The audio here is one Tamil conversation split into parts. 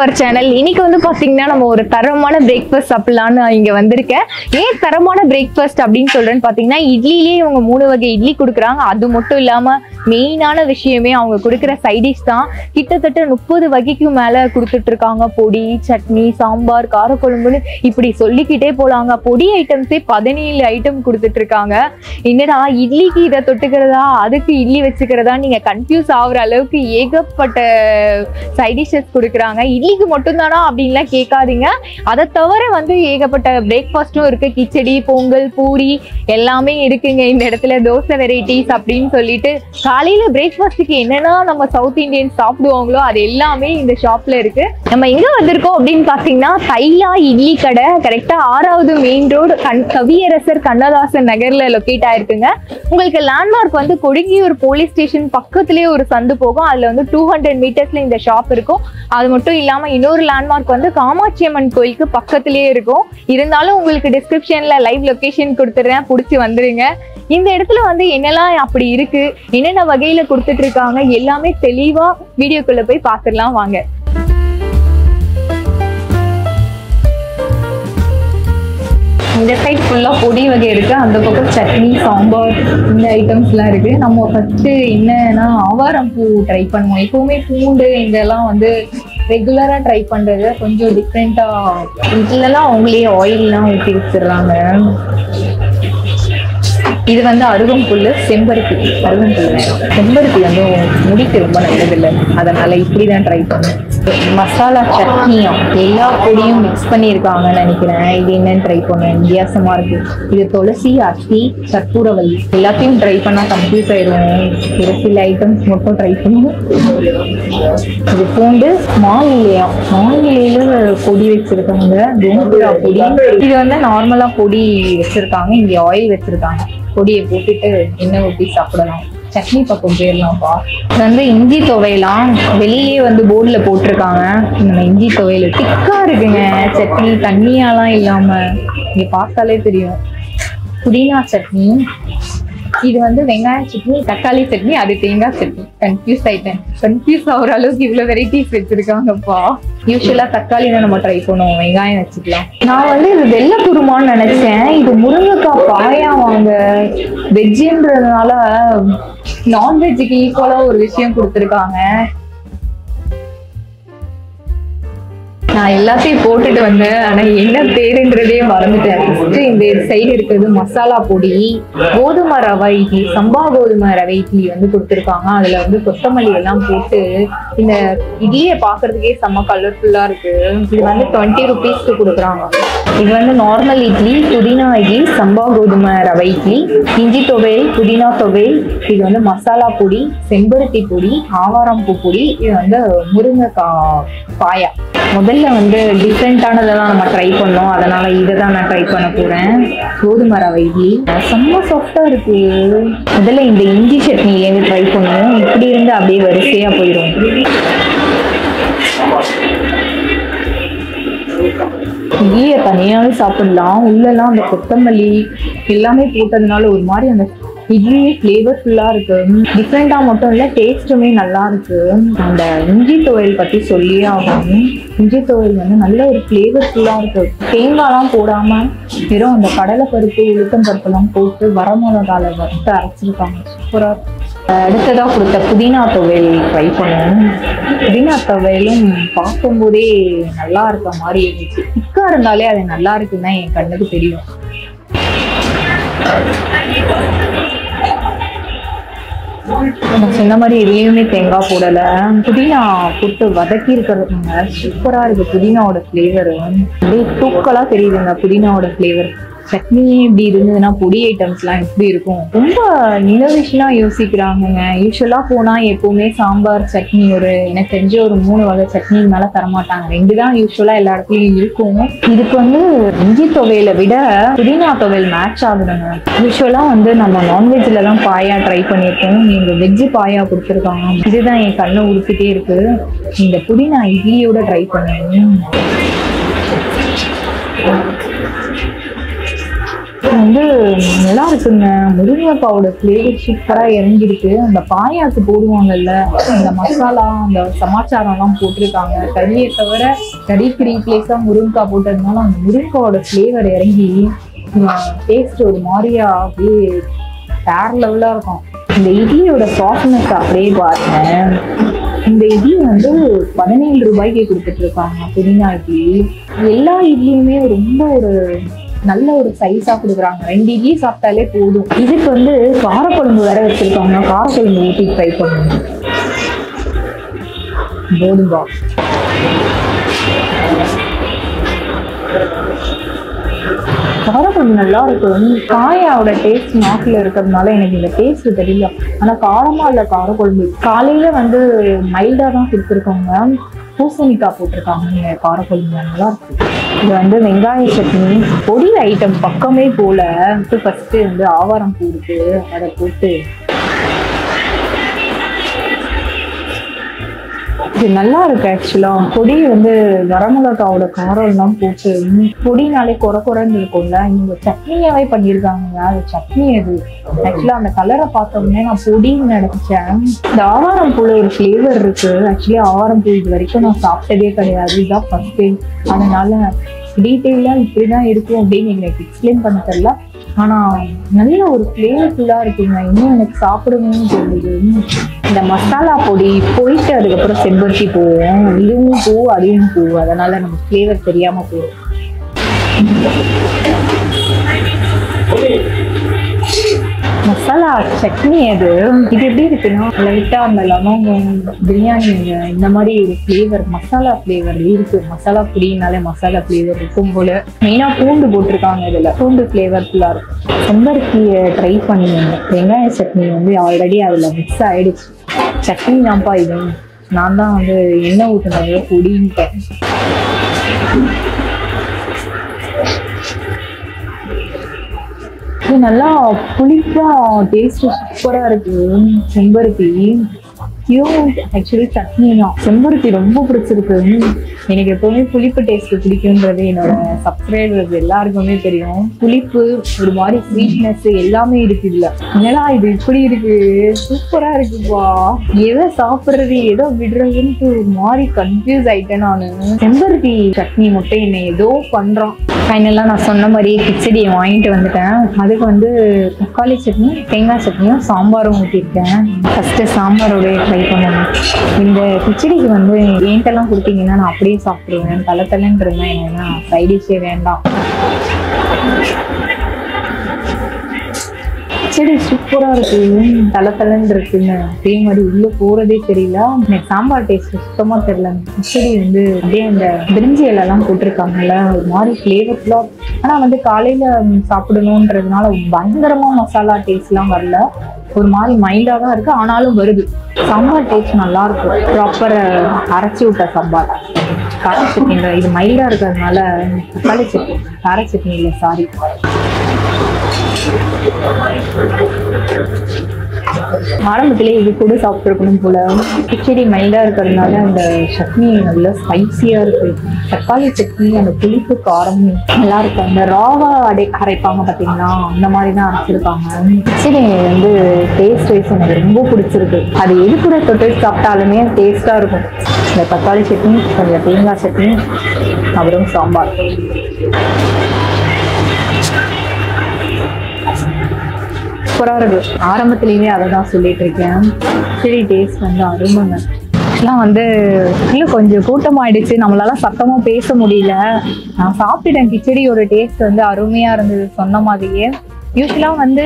Our channel. இன்னைக்கு வந்து பாத்தீங்கன்னா நம்ம ஒரு தரமான பிரேக்ஃபாஸ்ட் சாப்பிடலான்னு இங்க வந்திருக்கேன். ஏன் தரமான பிரேக்ஃபாஸ்ட் அப்படின்னு சொல்றேன்னு பாத்தீங்கன்னா, இட்லிலேயே இவங்க 3 வகை இட்லி கொடுக்குறாங்க. அது மட்டும் இல்லாம மெயினான விஷயமே அவங்க கொடுக்குற சைடிஷ் தான். கிட்டத்தட்ட 30 வகைக்கு மேல கொடுத்துட்டு இருக்காங்க. பொடி, சட்னி, சாம்பார், காரக்குழம்புன்னு இப்படி சொல்லிக்கிட்டே போலாங்க. பொடி ஐட்டம்ஸே 17 ஐட்டம் கொடுத்துட்டு இருக்காங்க. என்னடா இட்லிக்கு இதை தொட்டுக்கிறதா, அதுக்கு இட்லி வச்சுக்கிறதா, நீங்க கன்ஃபியூஸ் ஆகுற அளவுக்கு ஏகப்பட்ட சைடிஷஸ் கொடுக்குறாங்க. இட்லிக்கு மட்டும்தானா அப்படின்லாம் கேட்காதீங்க. அதை தவிர வந்து ஏகப்பட்ட பிரேக்ஃபாஸ்டும் இருக்கு. கிச்சடி, பொங்கல், பூரி எல்லாமே இருக்குங்க இந்த இடத்துல. தோசை வெரைட்டிஸ் அப்படின்னு சொல்லிட்டு காலையில பிரேக்ஃபாஸ்ட்டுக்கு என்னன்னா நம்ம சவுத் இந்தியன் சாப்பிடுவாங்களோ அது எல்லாமே இந்த ஷாப்ல இருக்கு. நம்ம எங்க வந்திருக்கோம் அப்படின்னு பாத்தீங்கன்னா, தைலா இட்லி கடை கரெக்டா 6வது மெயின் ரோடு கவியரசர் கண்ணதாசன் நகர்ல லொக்கேட் ஆயிருக்குங்க. உங்களுக்கு லேண்ட்மார்க் வந்து கொடுங்கியூர் போலீஸ் ஸ்டேஷன் பக்கத்திலேயே ஒரு சந்து போகும். அதுல வந்து 200 மீட்டர்ஸ்ல இந்த ஷாப் இருக்கும். அது மட்டும் இல்லாம இன்னொரு லேண்ட்மார்க் வந்து காமாட்சி அம்மன் கோயிலுக்கு பக்கத்திலேயே இருக்கும். இருந்தாலும் உங்களுக்கு டிஸ்கிரிப்ஷன்ல லைவ் லொகேஷன் கொடுத்துடுறேன், பிடிச்சி வந்துருங்க. இந்த இடத்துல வந்து என்னெல்லாம் அப்படி இருக்கு, என்னென்ன வகையில கொடுத்துட்டு இருக்காங்க எல்லாமே தெளிவா வீடியோக்குள்ள போய் பார்த்துடலாம் வாங்க. இந்த சைட் ஃபுல்லா பொடி வகை இருக்கு. அந்த பக்கம் சட்னி, சாம்பார் இந்த ஐட்டம்ஸ் எல்லாம் இருக்கு. நம்ம ஃபர்ஸ்ட் என்னன்னா ஆவாரம் பூ ட்ரை பண்ணுவோம். எப்பவுமே பூண்டு இதெல்லாம் வந்து ரெகுலரா ட்ரை பண்றது கொஞ்சம் டிஃப்ரெண்டா. இதுலலாம் அவங்களே ஆயில்லாம் ஊற்றி வச்சிடுறாங்க. இது வந்து அருகம்புல்லு, செம்பருத்தி. அருகம்புல்லு செம்பருத்தி வந்து முடிக்கு ரொம்ப நல்லது இல்லை, அதனால இப்படிதான் ட்ரை பண்ணுவேன். மசாலா சட்னியும் எல்லா பொடியும் மிக்ஸ் பண்ணியிருக்காங்கன்னு நினைக்கிறேன். இது என்னன்னு ட்ரை பண்ணுவேன், வித்தியாசமா இருக்கு. இது துளசி, அத்தி, கற்பூரவல்லி எல்லாத்தையும் ட்ரை பண்ணா கன்ஃபியூஸ் ஆயிடுவோம். ஒரு சில ஐட்டம்ஸ் மட்டும் ட்ரை பண்ணுவோம். இது பூண்டு, மாயிலையில பொடி வச்சிருக்காங்க, கோம்புரா பொடி. இது வந்து நார்மலா பொடி வச்சிருக்காங்க, இங்க ஆயில் வச்சிருக்காங்க. பொடியை போட்டுட்டு எண்ணெய் ஊற்றி சாப்பிடலாம். சட்னி பக்கம் போயிடலாம்ப்பா. இது வந்து இஞ்சி துவையலாம். வெளியே வந்து போர்டில் போட்டிருக்காங்க. நம்ம இஞ்சி துவையல் திக்கா இருக்குங்க. சட்னி தண்ணியாலாம் இல்லாம இங்க பார்த்தாலே தெரியும். புதினா சட்னி, இது வந்து வெங்காய சட்னி, தக்காளி சட்னி, அது தேங்காய் சட்னி. கன்ஃபியூஸ் ஆயிட்டேன். கன்ஃபியூஸ் ஆகுற அளவுக்கு இவ்வளவு வெரைட்டிஸ் வச்சிருக்காங்கப்பா. யூஸ்வலா தக்காளி தான் நம்ம ட்ரை பண்ணுவோம், வெங்காயம் வச்சுக்கலாம். நான் வந்து இது வெள்ளை குருமான்னு நினைச்சேன். இது முருங்கைக்காய் பாயா வாங்க. வெஜ்ஜுன்றதுனால நான்வெஜ்ஜுக்கு ஈக்குவலா ஒரு விஷயம் கொடுத்துருக்காங்க. நான் எல்லாத்தையும் போட்டுட்டு வந்தேன், ஆனா என்ன பேருன்றதே மறந்துட்டேன். இந்த சைடு இருக்கிறது மசாலா பொடி, கோதுமை ரவை இட்லி, சம்பா கோதுமை ரவை இட்லி வந்து கொடுத்துருக்காங்க. அதுல வந்து கொத்தமல்லி எல்லாம் போட்டு இந்த இட்லியை பாக்குறதுக்கே செம்ம கலர்ஃபுல்லா இருக்கு. இது வந்து 20 ருபீஸ்க்கு கொடுக்குறாங்க. இது வந்து நார்மல் இட்லி, புதினா இட்லி, சம்பா கோதுமை ரவை இட்லி, இஞ்சி துவையல், புதினா துவையல். இது வந்து மசாலா பொடி, செம்பருத்தி பொடி, ஆவாரம் பூ பொடி. இது வந்து முருங்கைக்காய் பாயா. முதல்ல வந்து டிஃப்ரெண்டானதெல்லாம் நம்ம ட்ரை பண்ணோம், அதனால இதை தான் நான் ட்ரை பண்ண போறேன். கோதுமை ரவை இட்லி செம்ம சாஃப்டா இருக்கு. முதல்ல இந்த இஞ்சி சட்னிலேருந்து ட்ரை பண்ணுவோம். இப்படி இருந்து அப்படியே வரிசையா போயிடும். இட்லியை தனியாவே சாப்பிடலாம். உள்ளெல்லாம் அந்த கொத்தமல்லி எல்லாமே போட்டதுனால ஒரு மாதிரி அந்த இட்லியே ஃப்ளேவர்ஃபுல்லா இருக்கு. டிஃப்ரெண்டா மட்டும் இல்ல, டேஸ்ட்டுமே நல்லா இருக்கு. அந்த இஞ்சி துவையல் பத்தி சொல்லியே ஆகணும். இஞ்சி துவையல் வந்து நல்ல ஒரு ஃப்ளேவர்ஃபுல்லா இருக்கு. தேங்காய்லாம் போடாம வெறும் அந்த கடலை பருப்பு, உளுத்தம் பருப்புலாம் போட்டு வரமிளகால வறுத்து அரைச்சிருக்காங்க. சூப்பரா. அடுத்ததா கொடுத்த புதினா துவையல் ட்ரை பண்ணுவோம். புதினா துவையலும் பார்க்கும்போதே நல்லா இருக்க மாதிரி இருந்துச்சு. திக்கா இருந்தாலே அது நல்லா இருக்குன்னு என் கண்ணுக்கு தெரியும். நான் சொன்ன மாதிரி எதுலையுமே தேங்காய் போடல. புதினா போட்டு வதக்கி இருக்கிறதுங்க சூப்பரா இருக்கு. புதினாவோட ஃபிளேவர் அப்படியே தூக்கலா தெரியுதுங்க. புதினாவோட ஃபிளேவர். சட்னி இப்படி இருந்ததுன்னா பொடி ஐட்டம்ஸ்லாம் எப்படி இருக்கும். ரொம்ப இன்னோவேஷனா யோசிக்கிறாங்க. யூஸ்வலா போனா எப்பவுமே சாம்பார், சட்னி, எனக்கு தெரிஞ்ச ஒரு 3 வகை சட்னி மேல தரமாட்டாங்க. 2 தான் யூஸ்வலா எல்லா இடத்துலயும் இருக்கும். இதுக்கு வந்து இஞ்சி துவையலை விட புதினா துவையல் மேட்ச் ஆகுதுங்க. யூஸ்வலா வந்து நம்ம நான்வெஜ்ல தான் பாயா ட்ரை பண்ணியிருக்கோம். நீங்க வெஜ்ஜு பாயா கொடுத்துருக்காங்க. இதுதான் என் கண்ணை உடுத்திட்டே இருக்கு. இந்த புதினா இட்லியோட ட்ரை பண்ணுவேன். வந்து வந்து நல்லா இருக்குங்க. முருங்கைக்காவோட ஃப்ளேவர் சூப்பரா இறங்கிருக்கு. அந்த பாயாக்கு போடுவாங்கல்ல, அந்த மசாலா அந்த சமாச்சாரம்லாம் போட்டிருக்காங்க. கறியை தவிர கறிக்கு ரீப்ளேஸா முருங்கைக்காய் போட்டதுனால அந்த முருங்கைக்காவோட ஃப்ளேவர் இறங்கி டேஸ்ட் ஒரு மாதிரியா அப்படியே வேற லெவலா இருக்கும். இந்த இட்லியோட சாஃப்ட்னஸ் அப்படியே பாருங்க. இந்த இட்லி வந்து 17 ரூபாய்க்கு கொடுத்துட்டு இருக்காங்க புதினா இட்லி. எல்லா இட்லியுமே ரொம்ப ஒரு நல்ல ஒரு சைஸா கொடுக்குறாங்க. 2 இட்லி சாப்பிட்டாலே போதும். இதுக்கு வந்து காரக்குழம்பு வேற வச்சிருக்காங்க. காரக்குழம்பு ஊற்றி ட்ரை பண்ணுங்க. போதும்பா. காரக்குழம்பு நல்லா இருக்கும். காயாவோட டேஸ்ட் நாக்குல இருக்கிறதுனால எனக்கு இந்த டேஸ்ட் தெரியல. ஆனா காரமா இல்ல காரக்குழம்பு. காலையில வந்து மைல்டா தான் கொடுத்துருக்காங்க. பூசணிக்காய் போட்டிருக்காங்க காரக்குழம்பு. நல்லா இருக்கு. இது வந்து வெங்காய சட்னி. பொடி ஐட்டம் பக்கமே போல. ஃபர்ஸ்ட் வந்து ஆவாரம் பூ இருக்கு, அதை போட்டு இது நல்லா இருக்கு. ஆக்சுவலா பொடி வந்து வரமிளகாவோட காரம் எல்லாம் போட்டு பொடினாலே குறைன்னு இருக்கும்ல. இவங்க சட்னியாவே பண்ணியிருக்காங்க. அது சட்னி அது. ஆக்சுவலா அந்த கலரை பார்த்தோம்னே நான் பொடின்னு நினைச்சேன். இந்த ஆவாரம் பூல ஒரு ஃபிளேவர் இருக்கு. ஆக்சுவலி ஆவாரம் பூ இது வரைக்கும் நான் சாப்பிட்டதே கிடையாது. இதுதான் ஃபர்ஸ்ட் டைம். அதனால டீட்டெயிலா இப்படிதான் இருக்கும் அப்படின்னு எனக்கு எக்ஸ்பிளைன் பண்ண தெரியல. ஆனா நல்ல ஒரு ஃபிளேவர்ஃபுல்லா இருக்குங்க. இன்னும் எனக்கு சாப்பிடணும்னு தோணுது. இந்த மசாலா பொடி போயிட்டு அதுக்கப்புறம் செம்பருத்தி பூவும், இதுவும் பூ அதுவும் பூ, அதனால நம்ம ஃபிளேவர் தெரியாம போகும். மசாலா சட்னி அது. இது எப்படி இருக்குன்னா லைட்டா அந்த லவங்கம் பிரியாணி இந்த மாதிரி ஒரு ஃபிளேவர், மசாலா ஃபிளேவர் இருக்கு. மசாலா பொடினாலே மசாலா ஃபிளேவர் இருக்கும் போல. மெயினா பூண்டு போட்டிருக்காங்க. இதுல பூண்டு ஃபிளேவர்ஃபுல்லா இருக்கும். செம்பருத்தியை ட்ரை பண்ணிடுங்க. வெங்காய சட்னி வந்து ஆல்ரெடி அதுல மிக்ஸ் ஆயிடுச்சு. சட்னி தான்ப்பா இது. நான் தான் வந்து எண்ணெய் ஊற்றினாங்க பொடின்ட்டேன். நல்லா புளிப்பா டேஸ்ட் சூப்பரா இருக்கு. செம்பருத்தி ஆக்சுவலி சட்னி தான். செம்பருத்தி ரொம்ப பிடிச்சிருக்கு. எனக்கு எப்பவுமே புளிப்பு டேஸ்ட் பிடிக்கும்ன்றது என்னோட சப்ஸ்கிரைபர்ஸ் எல்லாருக்குமே தெரியும். புளிப்பு ஒரு மாதிரி ஸ்வீட்னஸ் எல்லாமே இருக்கு இதுல. என்னடா இது இப்படி இருக்கு, சூப்பரா இருக்குப்பா. எதை சாப்பிடுறது எதோ விடுறதுன்னு ஒரு மாதிரி கன்ஃபியூஸ் ஆயிட்டேன் நானு. செம்பருத்தி சட்னி மட்டும் என்ன ஏதோ பண்றோம். ஃபைனலா நான் சொன்ன மாதிரி கிச்சடியை வாங்கிட்டு வந்துட்டேன். அதுக்கு வந்து தக்காளி சட்னி, தேங்காய் சட்னியும் சாம்பாரும் ஊற்றிருக்கேன். ஃபர்ஸ்ட் சாம்பாரோட ட்ரை பண்ணணும். இந்த கிச்சடிக்கு வந்து ஏன்ட்டெல்லாம் கொடுத்தீங்கன்னா நான் அப்படியே சாப்பிடுவேன். தலை இருந்தேன். ஏன்னா சைடிஷே வேண்டாம். கிச்சடி சூப்பரா இருக்கு. தலை இருக்குன்னு அதே மாதிரி உள்ள போறதே தெரியல. எனக்கு சாம்பார் டேஸ்ட் சுத்தமா தெரியல. கிச்சடி வந்து அப்படியே அந்த பிரிஞ்சி இலைலாம் போட்டிருக்காங்கல்ல, ஒரு மாதிரி ஃபிளேவர்ஃபுல்லா. ஆனா வந்து காலையில சாப்பிடணுன்றதுனால பயங்கரமா மசாலா டேஸ்ட் எல்லாம் வரல. ஒரு மாதிரி மைல்டா தான் இருக்கு, ஆனாலும் வருது. சாம்பார் டேஸ்ட் நல்லா இருக்கும். ப்ராப்பர் அரைச்சி விட்ட சாம்பார். கார சட்னி இது மைல்டா இருக்கிறதுனால தக்காளி சட்னி, கார சட்னி இல்லை சாரி. ஆரம்பத்திலே இது கூட சாப்பிட்டுருக்கணும் போல. கிச்சடி மைல்டா இருக்கிறதுனால அந்த சட்னி நல்லா ஸ்பைசியா இருக்கு. தக்காளி சட்னி அந்த புளிப்பு காரம் நல்லா இருக்கு. அந்த ராவா அரைப்பாங்க பாத்தீங்கன்னா அந்த மாதிரி தான் அரைச்சிருக்காங்க. கிச்சடி வந்து டேஸ்ட் வைஸ் எனக்கு ரொம்ப பிடிச்சிருக்கு. அது எது கூட தொட்டு சாப்பிட்டாலுமே டேஸ்டா இருக்கும். இந்த தக்காளி சட்னி, கொஞ்சம் தேங்காய் சட்னி, அப்புறம் சாம்பார். சூப்பரா இருக்கு. ஆரம்பத்திலேயே அதை தான் சொல்லிட்டு இருக்கேன். சரி டேஸ்ட் வந்து அருமைங்க. ஆக்சுவலாக வந்து இன்னும் கொஞ்சம் கூட்டமாயிடுச்சு. நம்மளால சத்தமா பேச முடியல. நான் சாப்பிட்டுட்டேன். கிச்சடியோட டேஸ்ட் வந்து அருமையா இருந்தது சொன்ன மாதிரியே. யூஸ்வலா வந்து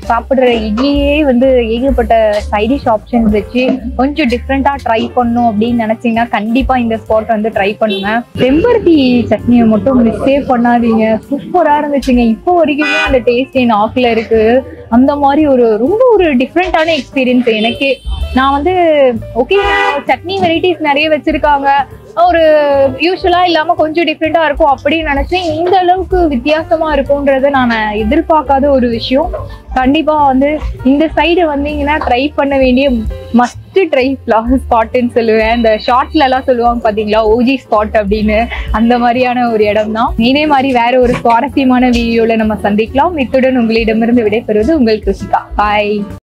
சாப்பிடுற இட்லியே வந்து ஏகப்பட்ட சைடிஷ் ஆப்ஷன்ஸ் வச்சு கொஞ்சம் டிஃப்ரெண்டா ட்ரை பண்ணும் அப்படின்னு நினைச்சீங்கன்னா கண்டிப்பா இந்த ஸ்பாட் வந்து ட்ரை பண்ணுங்க. செம்பருத்தி சட்னியை மட்டும் மிஸ்ஸே பண்ணாதீங்க. சூப்பரா இருந்துச்சுங்க. இப்போ வரைக்குமே அந்த டேஸ்ட் என் நாக்குல இருக்கு. அந்த மாதிரி ரொம்ப ஒரு டிஃப்ரெண்டான எக்ஸ்பீரியன்ஸ் எனக்கு. நான் வந்து ஓகே சட்னி வெரைட்டிஸ் நிறைய வச்சிருக்காங்க, ஒரு யூஸ்வலா இல்லாம கொஞ்சம் டிஃப்ரெண்டா இருக்கும் அப்படின்னு நினைச்சேன். இந்த அளவுக்கு வித்தியாசமா இருக்கும்ன்றத நான் எதிர்பார்க்காத ஒரு விஷயம். கண்டிப்பா வந்து இந்த சைடு வந்தீங்கன்னா ட்ரை பண்ண வேண்டிய மஸ்ட் மஸ்ட் ட்ரை ஸ்பாட்னு சொல்லுவேன். இந்த ஷார்ட்ல எல்லாம் சொல்லுவாங்க பாத்தீங்களா, ஓஜி ஸ்பாட் அப்படின்னு, அந்த மாதிரியான ஒரு இடம் தான். இதே மாதிரி வேற ஒரு சுவாரஸ்யமான வீடியோல நம்ம சந்திக்கலாம். இத்துடன் உங்களிடமிருந்து விடைபெறுவது உங்கள் கிருஷிகா. பாய்.